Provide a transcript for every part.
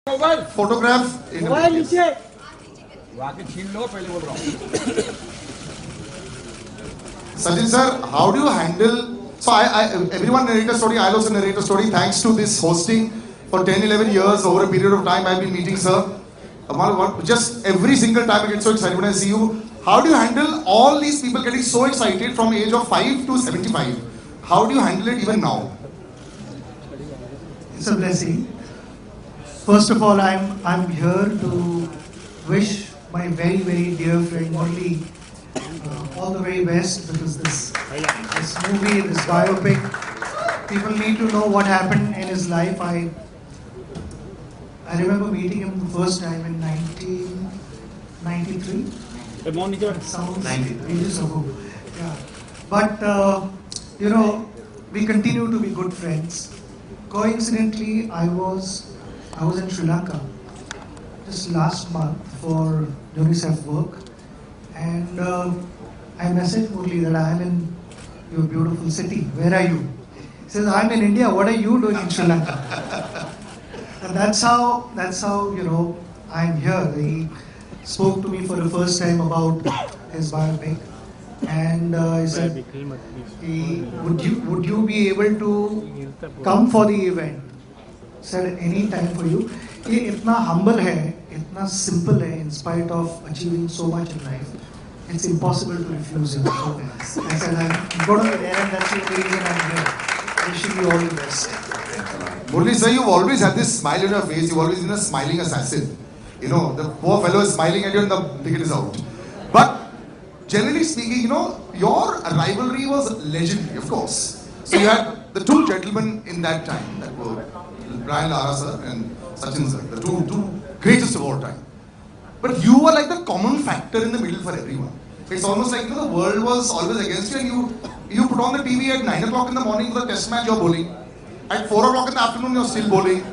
photograph in mobile a नीचे वाके छीन लो पहले बोल रहा हूँ. Sachin sir, how do you handle? So everyone narrate a story. I'll also narrate a story. Thanks to this hosting for 10, 11 years over a period of time, I've been meeting sir. Just every single time I get so excited when I see you. How do you handle all these people getting so excited from age of 5 to 75? How do you handle it even now? It's a blessing. First of all, I'm here to wish my very dear friend Murli all the very best, because this movie, this biopic, people need to know what happened in his life. I remember meeting him the first time in 1993. Sounds ages ago. Yeah. But we continue to be good friends. Coincidentally, I was in Sri Lanka just last month for UNICEF work, and I messaged Murli that I am in your beautiful city. Where are you? He says, I'm in India. What are you doing in Sri Lanka? And that's how I'm here. He spoke to me for the first time about his biopic, and he said, would you be able to come for the event? Said any time for you. He itna humble hai, itna simple hai, in spite of achieving so much in life. It's impossible to refuse him. So I said, I'm going to be there, and that's the reason I'm here. Wishing you all the best. Murli sir, you've always had this smile on your face. You've always been a smiling assassin. You know, the poor fellow is smiling at you and the ticket is out. But generally speaking, your rivalry was legendary, of course. So you had the two gentlemen in that time, that were Brian Lara sir and Sachin sir, the two greatest of all time. But you were like the common factor in the middle for everyone. It's almost like the world was always against you, and you put on the TV at 9 o'clock in the morning for the test match, you're bowling. At 4 o'clock in the afternoon, you're still bowling.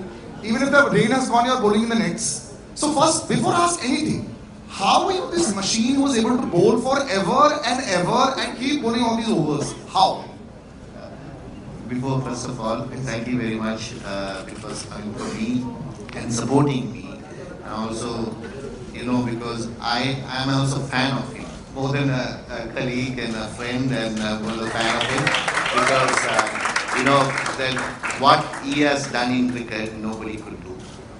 Even if the rain has gone, you're bowling in the nets. So first, before I ask anything, how are you this machine who was able to bowl forever and ever and keep bowling all these overs? How? Before, first of all, thank you very much because coming for me and supporting me, and also, because I am also a fan of him, more than a colleague and a friend, and was a fan of him because that what he has done in cricket nobody could do,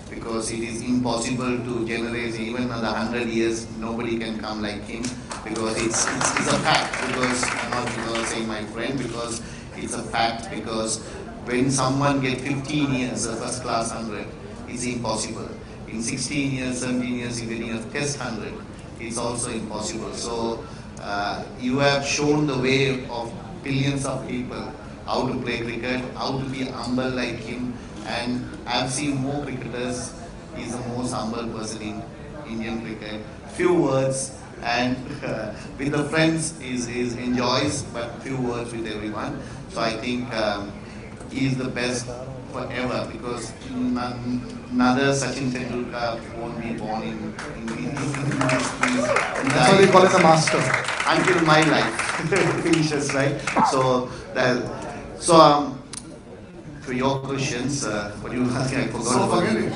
because it is impossible to generate even another 100 years. Nobody can come like him, because it's a fact. Because I'm not saying my friend, because it's a fact, because when someone gets 15 years of first class 100, it's impossible. In 16 years, 17 years, you're getting a test 100, it's also impossible. So you have shown the way of billions of people how to play cricket, how to be humble like him, and I've seen more cricketers. He's the most humble person in Indian cricket. Few words, and with the friends he enjoys, but few words with everyone. So I think he is the best forever, because another Sachin Tendulkar won't be born in this place. That's why they call it a master. Until my life finishes, right? So for your questions, what you asked, I forgot. So forget it.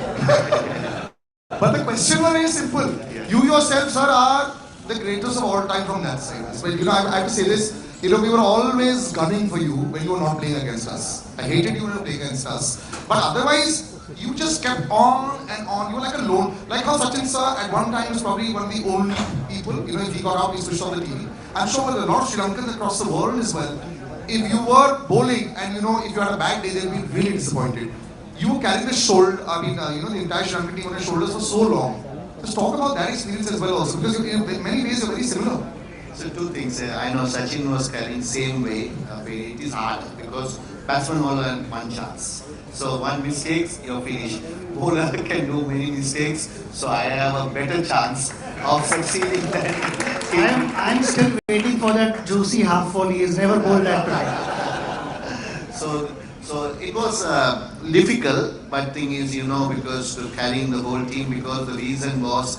But the question was very simple. Yeah. You yourself, sir, are the greatest of all time from that side. But I have to say this. We were always gunning for you when you were not playing against us. I hated you when you were playing against us. But otherwise, you just kept on and on. You were like a lone. Like how Sachin sir at one time was probably one of the only people. If he got out, he switched on the TV. I'm sure with a lot of Sri Lankans across the world as well. If you were bowling and if you had a bad day, they'll be really disappointed. You carried the shoulder. The entire Sri Lankan team on your shoulders for so long. Just talk about that experience as well also, because in many ways you're very similar. So two things. I know Sachin was carrying same way. It is hard because batsman only have one chance. So one mistake, you're finished. Bowler can do many mistakes. So I have a better chance of succeeding than him. I'm still waiting for that juicy half volley. He's never bowled that try. So it was difficult, but thing is, because to carrying the whole team, because the reason was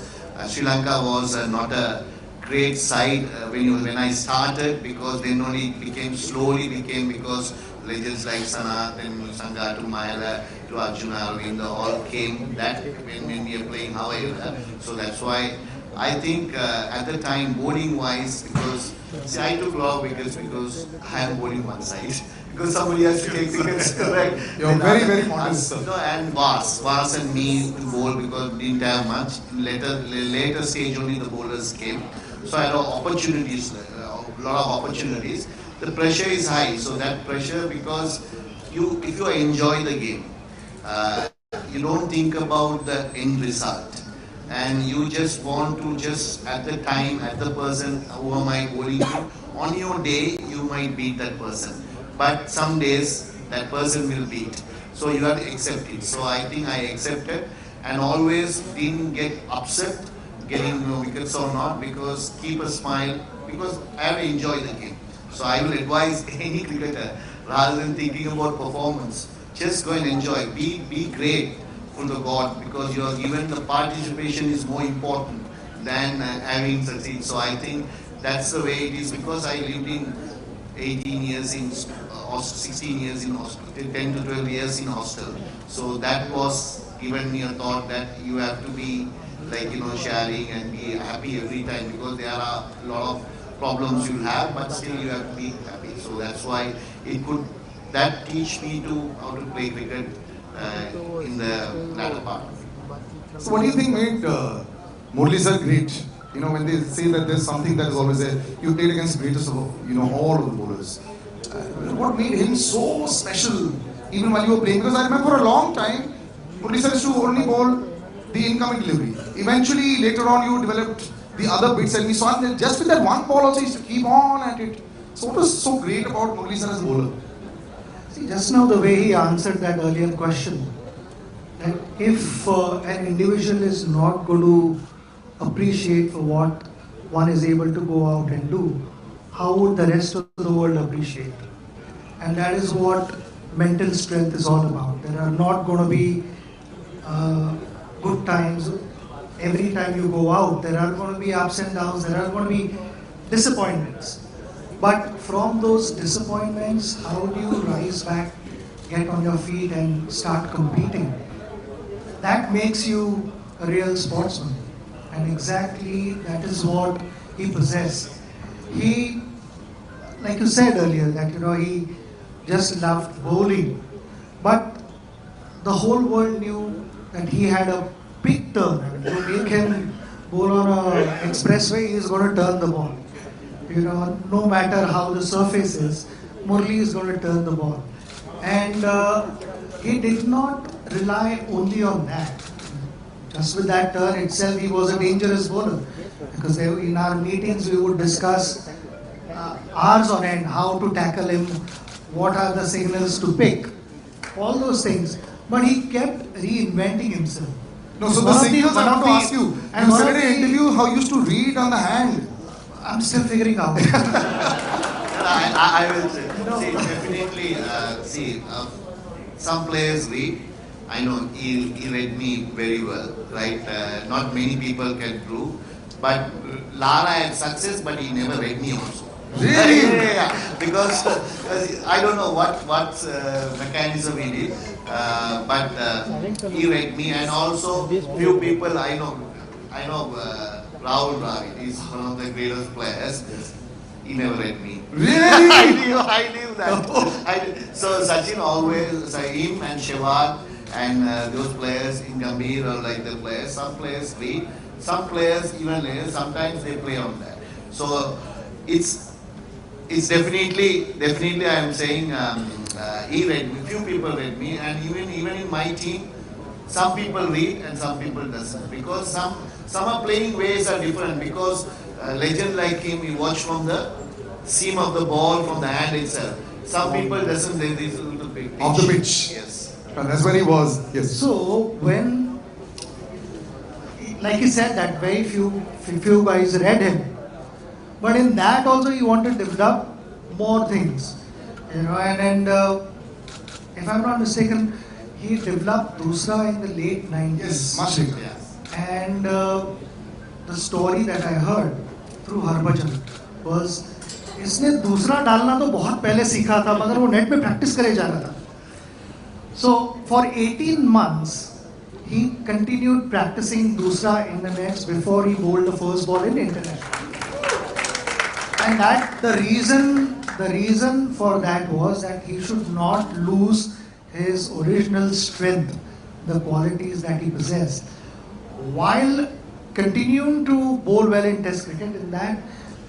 Sri Lanka was not a great side when I started, because then only slowly became, because legends like Sanat and Sangha to Mayala to Arjuna Arvinda all came that when we are playing however. So that's why I think at the time bowling wise, because see I took a lot of wickets because I am bowling one side. Because somebody has to take wickets, right? You're very modest. No, and Vas and me to bowl because we didn't have much. Later stage only the bowlers came. So I had opportunities, a lot of opportunities. The pressure is high, so that pressure because if you enjoy the game, you don't think about the end result, and you just want to just at the time, at the person who am I bowling to. On your day, you might beat that person, but some days that person will beat. So you have to accept it. So I think I accepted and always didn't get upset getting wickets or not because keep a smile because I have to enjoy the game. So I will advise any cricketer rather than thinking about performance, just go and enjoy. Be great for the God because you are given the participation is more important than having succeed. So I think that's the way it is because I lived in 18 years in or 16 years in hostel, 10 to 12 years in hostel. So that was given me a thought that you have to be like sharing and be happy every time because there are a lot of problems you have, but still you have to be happy. So that's why that teach me to how to play cricket in the latter part. So what do you think made Murali sir great? When they say that there's something that is always there, you played against the greatest of all of the bowlers. What made him so special even while you were playing? Because I remember for a long time, Murali sir used to only bowl the incoming delivery. Eventually, later on, you developed the other bits and we saw that just with that one ball also, he used to keep on at it. So what was so great about Murali sir as a bowler? See, just now the way he answered that earlier question, that if an individual is not going to appreciate for what one is able to go out and do, how would the rest of the world appreciate? And that is what mental strength is all about. There are not going to be good times. Every time you go out, there are going to be ups and downs, there are going to be disappointments. But from those disappointments, how do you rise back, get on your feet and start competing? That makes you a real sportsman. And exactly that is what he possessed. He, like you said earlier, that he just loved bowling. But the whole world knew that he had a big turn. To make him bowl on an expressway, he is going to turn the ball. No matter how the surface is, Murali is going to turn the ball. And he did not rely only on that. Just with that turn itself, he was a dangerous bowler. Because in our meetings, we would discuss hours on end how to tackle him, what are the signals to pick, all those things. But he kept reinventing himself. No, so the signals I want to ask you. You said in an interview how you used to read on the hand. I'm still figuring out. I will say, definitely, some players read. I know he read me very well, right? Not many people can prove. But Lara had success, but he never read me also. Really? Yeah. Because I don't know what mechanism he did, but he read me, and also few people I know Rahul Dravid is one of the greatest players. He never read me. Really? I knew that. So Sachin always, him and Shewak and those players in Gambhir or like the players, some players read, some players even later, sometimes they play on that. So it's definitely I am saying he read me, few people read me, and even in my team, some people read and some people doesn't, because some are playing ways are different, because a legend like him, he watch from the seam of the ball, from the hand itself. Some people doesn't, they listen to the pitch. Of the pitch. Yes. And that's where he was. Yes. So when, like he said, that very few guys read him, but in that also he wanted to develop more things, and if I'm not mistaken, he developed Dusra in the late 90s. Yes, much later. Yeah. And the story that I heard through Harbhajan was इसने दूसरा डालना तो बहुत पहले सीखा था, मगर वो नेट में प्रैक्टिस करे जा रहा था. So for 18 months, he continued practicing दूसरा in the nets before he bowled the first ball in international. And that the reason for that was that he should not lose his original strength, the qualities that he possessed, while continuing to bowl well in Test cricket. In that,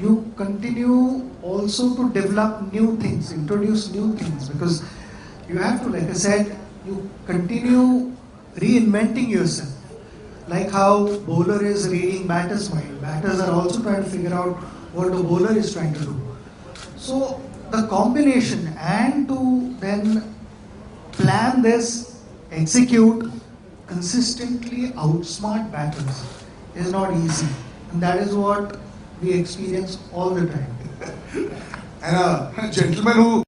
you continue also to develop new things, introduce new things, because you have to, like I said, you continue reinventing yourself. Like how bowler is reading batter's mind, batters are also trying to figure out what the bowler is trying to do. So the combination and to then plan this, execute, consistently outsmart batters is not easy. And that is what we experience all the time. And a gentleman who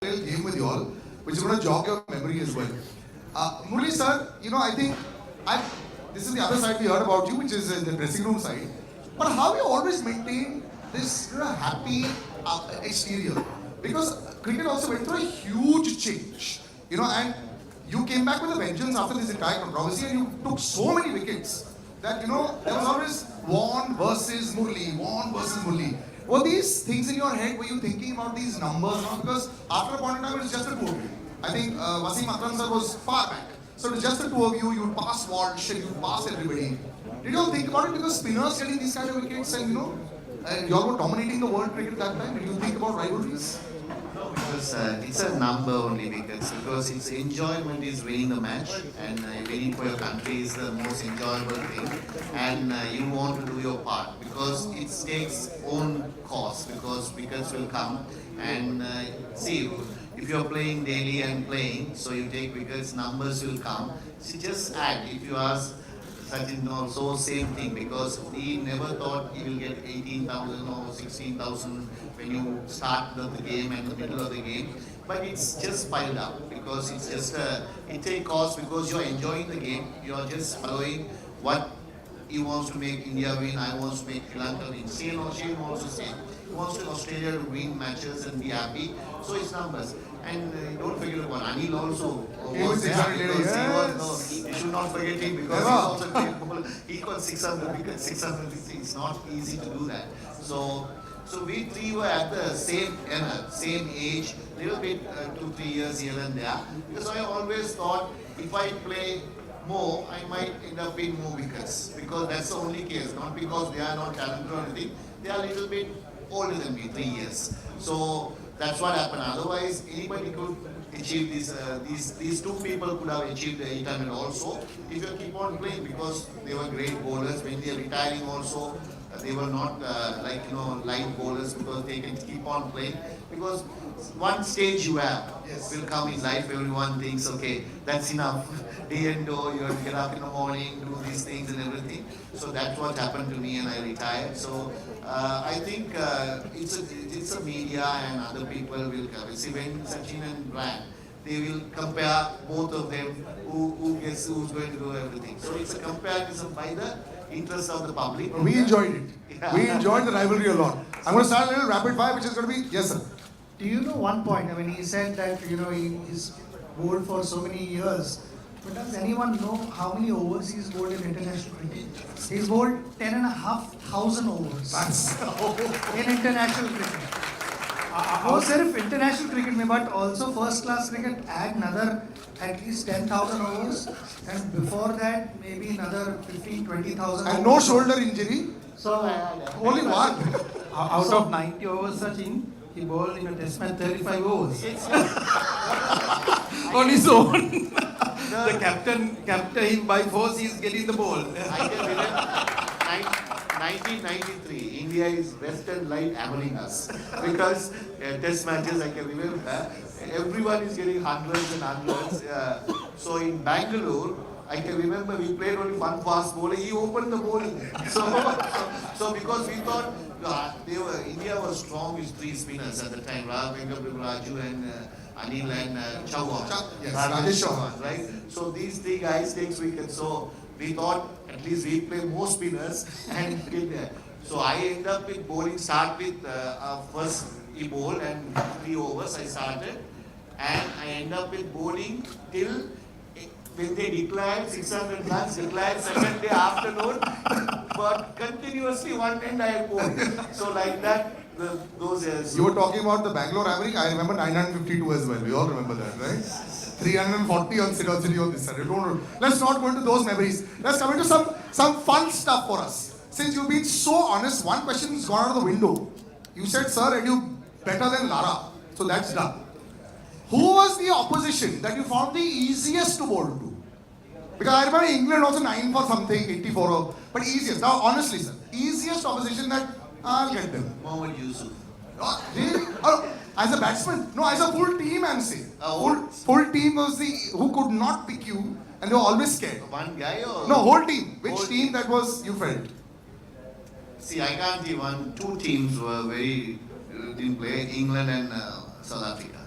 little game with you all, which is going to jog your memory as well. Murli sir, I think this is the other side we heard about you, which is the dressing room side. But how you always maintain this happy exterior? Because cricket also went through a huge change, and you came back with a vengeance after this entire controversy, and you took so many wickets that there was always Vaughan versus Murli, Vaughan versus Murli. Were these things in your head? Were you thinking about these numbers? Because after a point in time, it was just the two of you. I think Wasim Akram sir was far back. So it was just the two of you. You'd pass Walsh and you'd pass everybody. Did you all think about it? Because spinners getting these kind of wickets and you all were dominating the world cricket that time. Did you think about rivalries? No, because it's a number only because its enjoyment is winning the match and winning for your country is the most enjoyable thing, and you want to do your part because it takes own cost because wickets will come and see if you're playing daily and playing, so you take wickets, numbers will come. So just add. If you ask Sachin also same thing because he never thought he will get 18,000 or 16,000 when you start the game and the middle of the game. But it's just piled up because it's just it takes cost because you're enjoying the game. You're just following what he wants to make India win. I want to make Sri Lanka win. Shane also same. He wants to Australia to win matches and be happy. So it's numbers. And don't forget about Anil also. Was there because you should not forget him because he's also great bowler. He got 600 wickets, 660. It's not easy to do that. So we three were at the same era, same age, little bit 2-3 years here and there. Because I always thought if I play more, I might end up with more wickets because that's the only case. Not because they are not talented or anything. They are a little bit older than me, 3 years. So that's what happened. Otherwise, anybody could achieve this. These two people could have achieved the 800 also if you keep on playing because they were great bowlers. When they are retiring also, they were not light bowlers because they can keep on playing because one stage you have will come in life. Everyone thinks, okay, that's enough. Day and door, you have to get up in the morning, do these things and everything. So that's what happened to me and I retired. So I think it's a media and other people will come. See, when Sachin and Brian, they will compare both of them, who's going to do everything. So it's a comparison by the interest of the public. We enjoyed it. Yeah. We enjoyed the rivalry a lot. I'm going to start a little rapid fire, which is going to be, yes sir. Do you know one point? I mean, he said that, he's bowled for so many years. But does anyone know how many overs he's bowled in international cricket? He's bowled 10,500 overs That's in international cricket. वो सिर्फ international cricket में but also first class cricket and another at least 10,000 overs and before that maybe another 15,000-20,000 And no shoulder injury. So Only one. Out of 90 overs, Sachin, he bowled in a test match 35 overs. On his own. The captain, him by force, he is getting the ball. I can remember 1993, India is Western Light hammering us. Because test matches, I can remember, everyone is getting hundreds and hundreds. So in Bangalore, I can remember we played only one fast bowler. He opened the bowling. So because we thought India was strong with three spinners at the time, Raju and Anil and Chauhan. Yes, Rajesh Chauhan. Right? So these three guys takes wickets. So we thought at least we play more spinners and get there. So I end up with bowling, start with first he bowled and 3 overs I started. And I end up with bowling till when they declared 600 runs, declared second day afternoon, but continuously one end I bowled. So like that, those years. You were talking about the Bangalore average. I remember 952 as well. We all remember that, right? 340 on City on this side. Let's not go into those memories. Let's come into some fun stuff for us. Since you've been so honest, one question has gone out of the window. You said, sir, are you better than Lara? So that's done. Who was the opposition that you found the easiest to bowl to? Because I remember England also 9 for something, 84, but easiest. Now, honestly, sir, easiest opposition that I'll get them. Mohammad Yusuf. Oh, really? Oh, as a batsman? No, as a full team, I'm saying. Full team was the who could not pick you, and they were always scared. One guy or? No, whole team. Which Whole team that was you felt? See, I can't give one. Two teams were very didn't play. England and South Africa.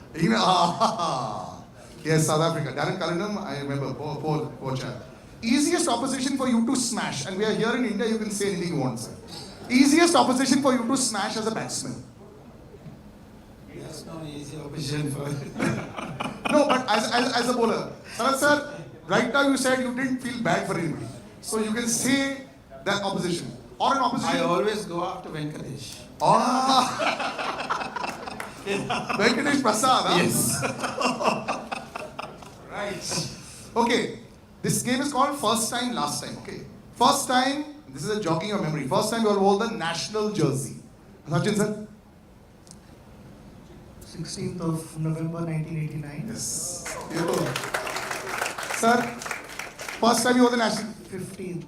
Yes, South Africa. Darren Cullinan, I remember. Poor chap. Easiest opposition for you to smash, and we are here in India. You can say anything you want, sir. Easiest opposition for you to smash as a batsman. That's not easy opposition for No, but as a bowler, Sarat sir, right now you said you didn't feel bad for anybody, so you can say that opposition or an opposition. I always go after Venkatesh. Venkatesh Prasad. Huh? Yes. Right. Okay. This game is called First Time, Last Time. Okay. First time. This is a jogging of memory. First time you all wore the national jersey. Sachin sir. 16th of November 1989. Yes. Beautiful. Sir. First time you wore the national. 15th.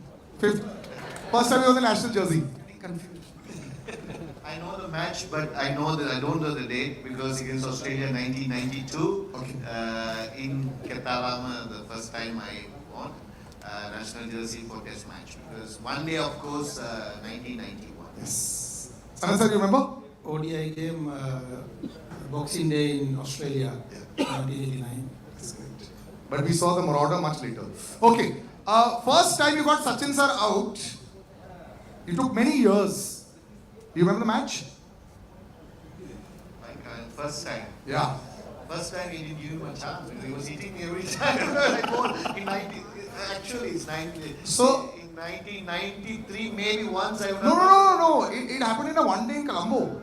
First time you wore the national jersey. Confused. I know the match, but I don't know the date because against Australia 1992 in Ketalama, the first time I won national jersey for Test match. Because one day, of course, 1991. Yes. Sanan sir, you remember? ODI game, Boxing Day in Australia, 1989. That's great. But we saw the Marauder much later. Okay. First time you got Sachin sir out, it took many years. You remember the match? Like first time. Yeah. First time he didn't give him a chance. He was hitting me every time. I bowled in 90. Actually, it's 90. So in 1993, maybe once I. No. It happened in a one day in Colombo.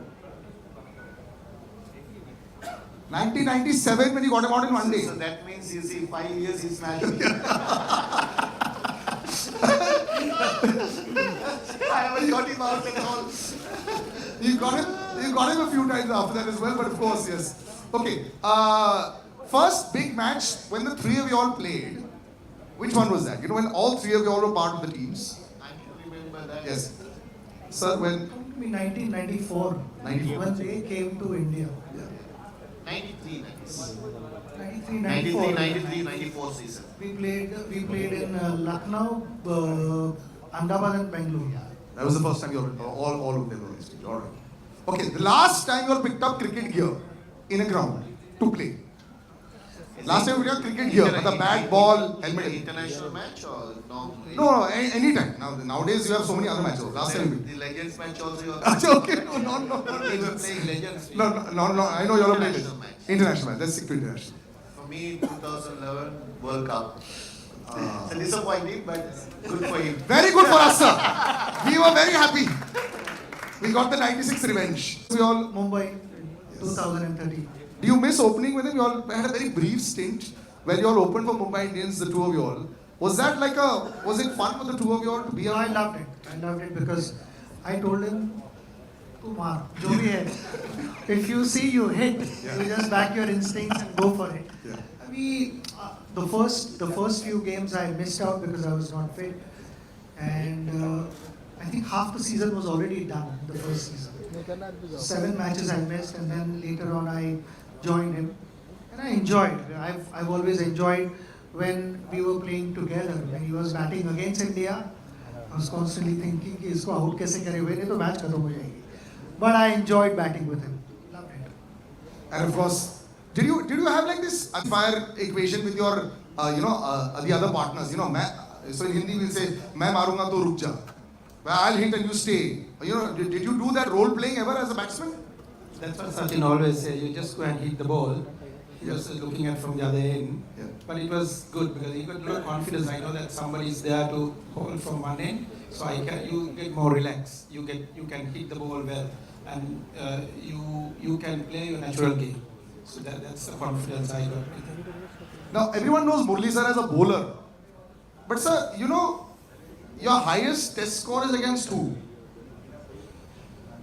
1997 when you got him out in one day. So that means you see 5 years he smashed me. I haven't got him out at all. You got him a few times after that as well, but of course, yes. Okay. First big match when the three of you all played. Which one was that? You know, when all three of you all were part of the teams? I can remember that. Yes. Sir, when? It would be 1994. 94. When they came to India. 93, 93, 94. 94. 93, 94 season. We played in Lucknow, Ahmedabad and Bangalore. That was the first time you all of them were on stage. All right. Okay, the last time you all picked up cricket gear in a ground to play. Last time we got cricket gear with a bat, ball, helmet. International match or no? No, anytime. Nowadays you have so many other matches. Last time we. The Legends match also. Okay, no, not We were Legends. playing Legends. No, I know you all are playing International Legends. match. International match. Let's stick to international. For me, 2011 World Cup. It's disappointing, but good for him. Very good for us, sir. We were very happy. We got the 96 revenge. We all. Mumbai. 2013. Do you miss opening with him? You all had a very brief stint where you all opened for Mumbai Indians, the two of you all. Was that like was it fun for the two of you all to be No, I around? loved it. I loved it because I told him, Kumar, jo bhi hai. If you see you hit, you just back your instincts and go for it. Yeah. I mean, the first few games I missed out because I was not fit, and I think half the season was already done. The first season, 7 matches I missed, and then later on I joined him, and I enjoyed. I've always enjoyed when we were playing together. When he was batting against India, I was constantly thinking कि इसको out कैसे करे हुए नहीं तो match खत्म हो जाएगी. But I enjoyed batting with him. Loved it. And of course, did you have like this unfair equation with your the other partners? You know, so in Hindi we'll say मैं मारूंगा तो रुक जा. Well, I'll hit and you stay. You know, did you do that role playing ever as a batsman? That's what Sachin always says. You just go and hit the ball. He was looking at from the other end. Yeah. But it was good because he got a lot of confidence. I know that somebody is there to hold from one end, so you get more relaxed. You can hit the ball well, and you can play your natural game. So that's the confidence I got. Now everyone knows Murli sir as a bowler, but sir, you know your highest test score is against who?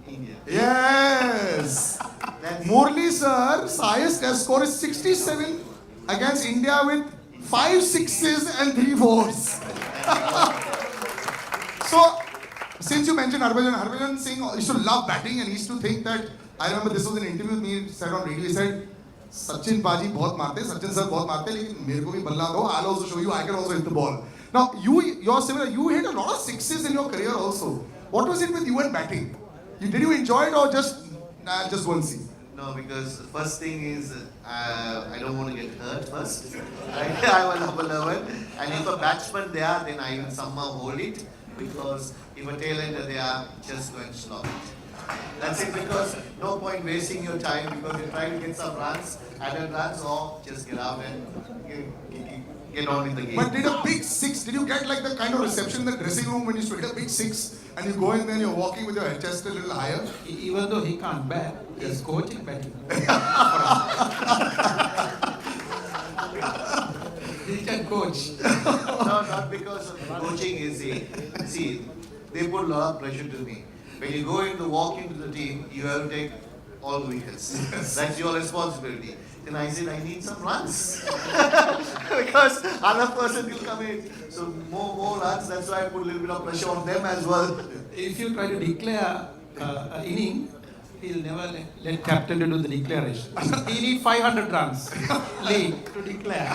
India. Yes. That's Murli sir's highest test score is 67 against India with 5 sixes and 3 fours. So, since you mentioned Harbhajan Singh used to love batting and he used to think that, I remember this was an interview with me, he said on radio, he said, Sachin Baji बहुत मारते हैं, Sachin sir बहुत मारते हैं, लेकिन मेरे को भी बल्ला दो, I'll also show you, I can also hit the ball. Now, you're similar, you hit a lot of sixes in your career also. What was it with you and batting? Did you enjoy it or just go and see? No, because the first thing is I don't want to get hurt first. I'm a number 11, and if a batsman there, then I will somehow hold it. Because if a tailender there, just go and stop it. That's it. Because no point wasting your time because you try to get some runs, added runs, or just get out and get on with the game. But did a big six, did you get like the kind of reception in the dressing room when you hit a big six and you go in there and you're walking with your head chest a little higher? Even though he can't bat, he's coaching batting. He can coach. No, not because of coaching is see, they put a lot of pressure to me. When you go into walk into the team, you have to take all the wickets. That's your responsibility. Then I said, I need some runs. Because other person will come in. So more runs, that's why I put a little bit of pressure on them as well. If you try to declare an inning, he'll never let captain to do the declaration. He need 500 runs league to declare.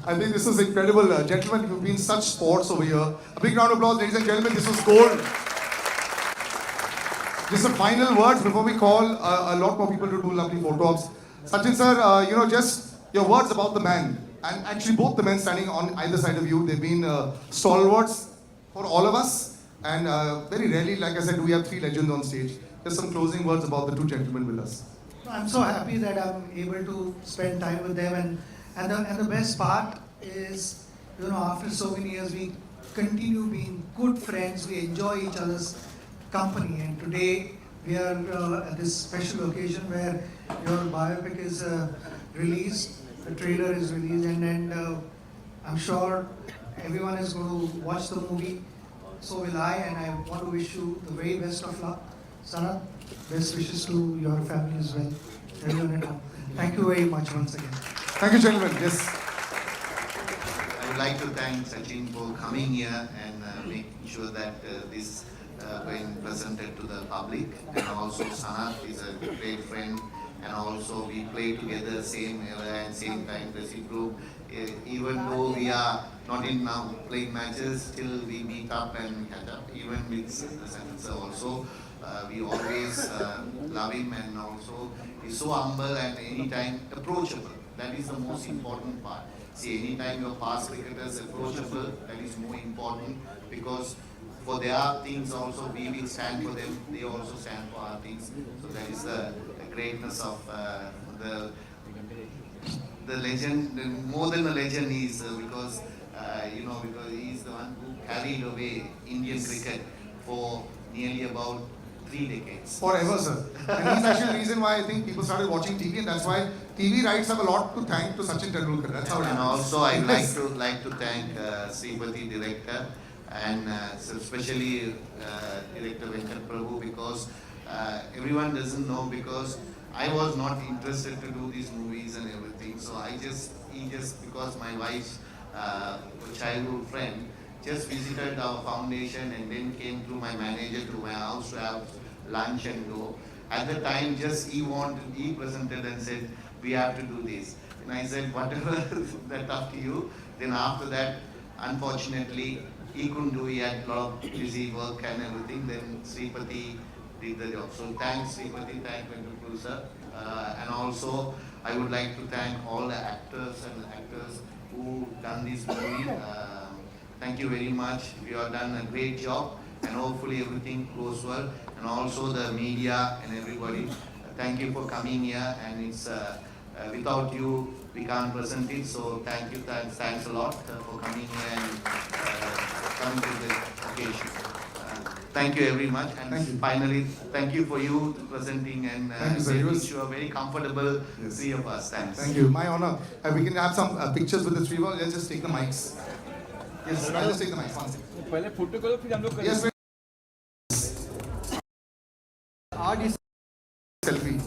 I think this is incredible. Gentlemen, you've been such sports over here. A big round of applause, ladies and gentlemen. This was gold. Just some final words before we call a lot more people to do lovely photo ops. Sachin sir, just your words about the man. And actually both the men standing on either side of you, they've been stalwarts for all of us. And very rarely, like I said, do we have 3 legends on stage. Just some closing words about the 2 gentlemen with us. I'm so happy that I'm able to spend time with them, and the best part is, after so many years, we continue being good friends. We enjoy each other's company, and today we are at this special occasion where your biopic is released, the trailer is released, and I'm sure everyone is going to watch the movie. So will I, and I want to wish you the very best of luck. Sanat, best wishes to your family as well. Everyone at home. Thank you very much once again. Thank you, gentlemen. Yes. I would like to thank Sachin for coming here and making sure that this being presented to the public. And also Sanat is a great friend, and also we play together same era and same time dressing group. Even though we are not in now playing matches, still we meet up and catch up. Even with Sachin sir also, we always love him, and also he's so humble and anytime approachable. That is the most important part. See, anytime your past cricketers approachable, that is more important, because for their things also we will stand for them. They also stand for our things. So that is the greatness of the legend. More than a legend is because because he is the one who carried away Indian cricket for nearly about 3 decades. Forever, sir. And he's actually the reason why I think people started watching TV, and that's why TV rights have a lot to thank to Sachin Tendulkar. That's how it And happens. also I'd Yes. like to thank Sripati director and so especially director Venkat Prabhu, because everyone doesn't know, because I was not interested to do these movies and everything. So he just because my wife's childhood friend just visited our foundation and then came to my manager to my house to have lunch and go. At the time, just he presented and said, we have to do this. And I said, whatever, that's up to you. Then after that, unfortunately, he couldn't do, he had a lot of busy work and everything. Then Sripati did the job. So thanks Sripati, thanks Venkat sir. And also, I would like to thank all the actors and actors who done this movie. Thank you very much. You have done a great job, and hopefully everything goes well. And also the media and everybody, thank you for coming here. And it's without you we can't present it. So thank you, thanks a lot for coming here and coming to the occasion. Thank you very much. And Thank you. finally, thank you for you presenting and Thank you, sir. It was- you are very comfortable. Yes. 3 of us. Thanks. Thank you. My honor. We can have some pictures with the three of us. Let's just take the mics. Yes, I'll just take the mics. One second. पहले photo करो फिर हम लोग Yes, selfie.